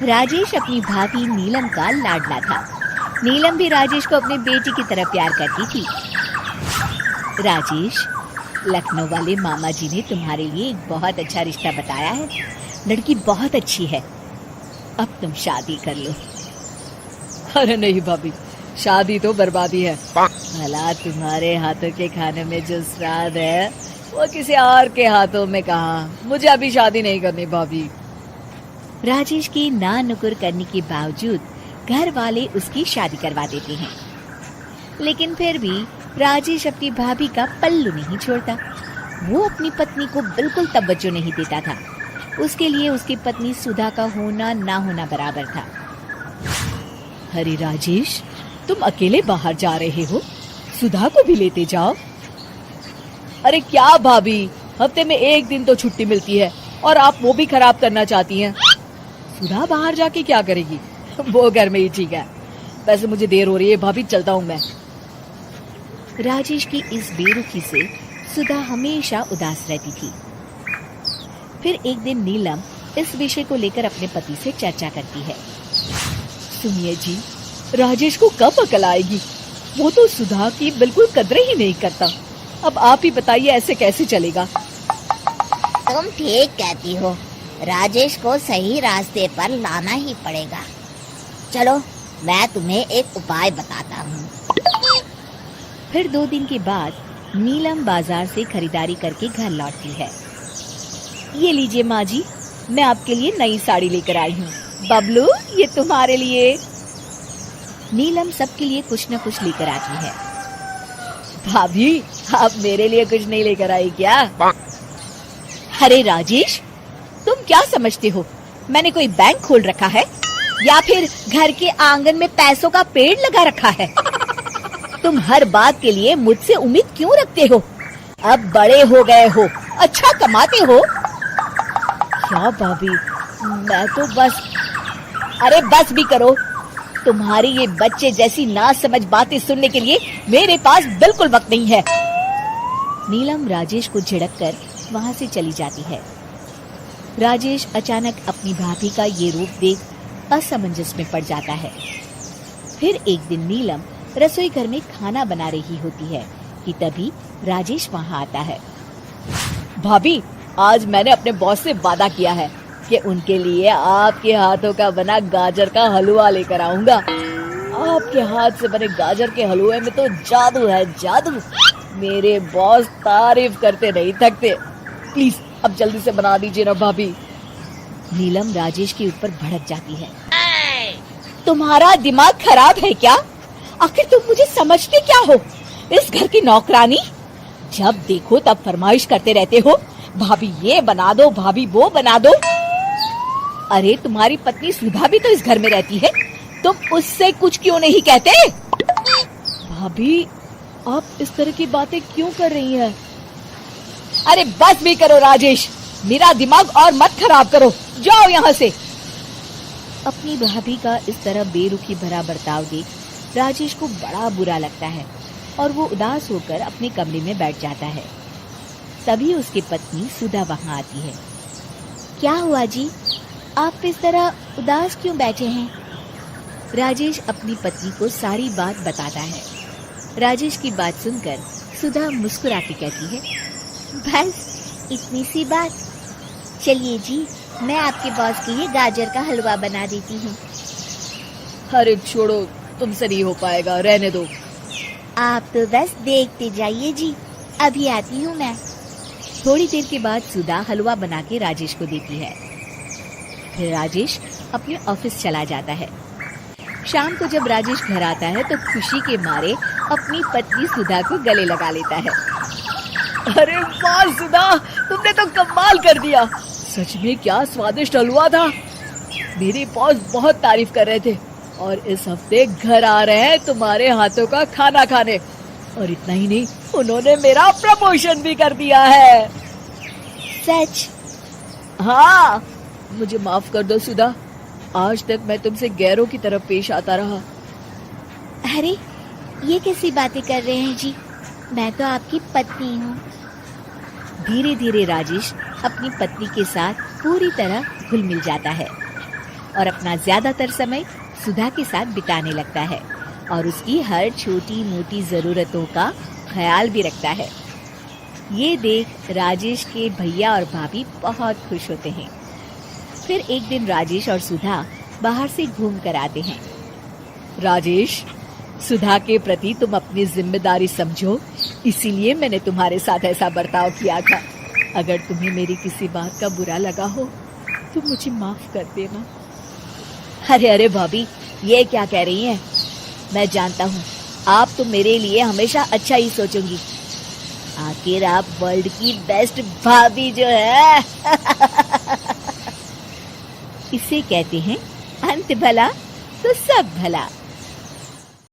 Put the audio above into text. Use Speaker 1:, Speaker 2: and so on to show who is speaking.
Speaker 1: राजेश अपनी भाभी नीलम का लाडला था। नीलम भी राजेश को अपने बेटी की तरह प्यार करती थी। राजेश, लखनऊ वाले मामा जी ने तुम्हारे लिए एक बहुत अच्छा रिश्ता बताया है। लड़की बहुत अच्छी है, अब तुम शादी कर लो।
Speaker 2: अरे नहीं भाभी, शादी तो बर्बादी है।
Speaker 1: भला तुम्हारे हाथों के खाने में जो स्वाद है
Speaker 2: वो किसी और के हाथों में कहाँ। मुझे अभी शादी नहीं करनी भाभी।
Speaker 1: राजेश की ना नुकुर करने के बावजूद घर वाले उसकी शादी करवा देते हैं, लेकिन फिर भी राजेश अपनी भाभी का पल्लू नहीं छोड़ता। वो अपनी पत्नी को बिल्कुल तवज्जो नहीं देता था। उसके लिए उसकी पत्नी सुधा का होना ना होना बराबर था।
Speaker 2: अरे राजेश, तुम अकेले बाहर जा रहे हो, सुधा को भी लेते जाओ। अरे क्या भाभी, हफ्ते में एक दिन तो छुट्टी मिलती है और आप वो भी खराब करना चाहती हैं। सुधा बाहर जाके क्या करेगी, वो घर में ही ठीक है। वैसे मुझे देर हो रही है भाभी, चलता हूँ मैं।
Speaker 1: राजेश की इस बेरुखी से सुधा हमेशा उदास रहती थी। फिर एक दिन नीलम इस विषय को लेकर अपने पति से चर्चा करती है।
Speaker 2: सुनिए जी, राजेश को कब अकल आएगी? वो तो सुधा की बिल्कुल कदर ही नहीं करता। अब आप ही बताइए, ऐसे कैसे चलेगा?
Speaker 3: तुम ठीक कहती हो, राजेश को सही रास्ते पर लाना ही पड़ेगा। चलो मैं तुम्हें एक उपाय बताता हूँ।
Speaker 1: फिर 2 दिन के बाद नीलम बाजार से खरीदारी करके घर लौटती है।
Speaker 2: ये लीजिए माँ जी, मैं आपके लिए नई साड़ी लेकर आई हूँ। बबलू, ये तुम्हारे लिए।
Speaker 1: नीलम सबके लिए कुछ न कुछ लेकर आती है।
Speaker 2: भाभी, आप मेरे लिए कुछ नहीं लेकर आई क्या?
Speaker 1: अरे राजेश,
Speaker 2: तुम क्या समझते हो, मैंने कोई बैंक खोल रखा है या फिर घर के आंगन में पैसों का पेड़ लगा रखा है? तुम हर बात के लिए मुझसे उम्मीद क्यों रखते हो? अब बड़े हो गए हो, अच्छा कमाते हो। क्या भाभी, मैं तो बस। अरे बस भी करो, तुम्हारी ये बच्चे जैसी ना समझ बातें सुनने के लिए मेरे पास बिल्कुल वक्त नहीं है।
Speaker 1: नीलम राजेश को झिड़ककर वहां से चली जाती है। राजेश अचानक अपनी भाभी का ये रूप देख असमंजस में पड़ जाता है। फिर एक दिन नीलम रसोई घर में खाना बना रही होती है कि तभी राजेश वहां आता है।
Speaker 2: भाभी, आज मैंने अपने बॉस से वादा किया है कि उनके लिए आपके हाथों का बना गाजर का हलवा लेकर आऊंगा। आपके हाथ से बने गाजर के हलवे में तो जादू है, जादू। मेरे बॉस तारीफ करते नहीं थकते। प्लीज अब जल्दी से बना दीजिए ना भाभी।
Speaker 1: नीलम राजेश के ऊपर भड़क जाती है।
Speaker 2: तुम्हारा दिमाग खराब है क्या? आखिर तुम मुझे समझते क्या हो? इस घर की नौकरानी? जब देखो तब फरमाइश करते रहते हो, भाभी ये बना दो, भाभी वो बना दो। अरे तुम्हारी पत्नी सुधा भी तो इस घर में रहती है, तुम उससे कुछ क्यों नहीं कहते? भाभी, आप इस तरह की बातें क्यों कर रही हैं? अरे बस भी करो राजेश, मेरा दिमाग और मत खराब करो, जाओ यहाँ से।
Speaker 1: अपनी भाभी का इस तरह बेरुखी भरा बर्ताव देख राजेश को बड़ा बुरा लगता है और वो उदास होकर अपने कमरे में बैठ जाता है। तभी उसकी पत्नी सुधा वहां आती है। क्या हुआ जी, आप इस तरह उदास क्यों बैठे हैं? राजेश अपनी पत्नी को सारी बात बताता है। राजेश की बात सुनकर सुधा मुस्कुराती कहती है,
Speaker 3: बस इतनी सी बात। चलिए जी, मैं आपके बॉस के लिए गाजर का हलवा बना देती हूँ।
Speaker 2: अरे छोड़ो, तुमसे नहीं हो पाएगा, रहने दो।
Speaker 3: आप तो बस देखते जाइए जी, अभी आती हूँ मैं।
Speaker 1: थोड़ी देर के बाद सुधा हलवा बना के राजेश को देती है। फिर राजेश अपने ऑफिस चला जाता है। शाम को जब राजेश घर आता है तो खुशी के मारे अपनी पत्नी सुधा को गले लगा लेता है।
Speaker 2: अरे वाह सुधा, तुमने तो कमाल कर दिया। सच में क्या स्वादिष्ट हलवा था। मेरे बॉस बहुत तारीफ कर रहे थे और इस हफ्ते घर आ रहे हैं तुम्हारे हाथों का खाना खाने। और इतना ही नहीं, उन्होंने मेरा प्रमोशन भी कर दिया है।
Speaker 3: सच?
Speaker 2: हाँ, मुझे माफ कर दो सुधा, आज तक मैं तुमसे गैरों की तरफ पेश आता रहा।
Speaker 3: अरे ये कैसी बातें कर रहे हैं जी, मैं तो आपकी पत्नी हूँ।
Speaker 1: धीरे धीरे राजेश अपनी पत्नी के साथ पूरी तरह घुल मिल जाता है। और अपना ज्यादातर समय सुधा के साथ बिताने लगता है और उसकी हर छोटी मोटी जरूरतों का ख्याल भी रखता है। ये देख राजेश के भैया और भाभी बहुत खुश होते हैं। फिर एक दिन राजेश और सुधा बाहर से घूम कर आते हैं। राजेश, सुधा के प्रति तुम अपनी जिम्मेदारी समझो, इसीलिए मैंने तुम्हारे साथ ऐसा बर्ताव किया था। अगर तुम्हें मेरी किसी बात का बुरा लगा हो तो मुझे माफ कर देना।
Speaker 2: अरे अरे भाभी, ये क्या कह रही हैं? मैं जानता हूँ आप तो मेरे लिए हमेशा अच्छा ही सोचोगी। आखिर आप वर्ल्ड की बेस्ट भाभी जो है।
Speaker 1: इसे कहते हैं अंत भला तो सब भला।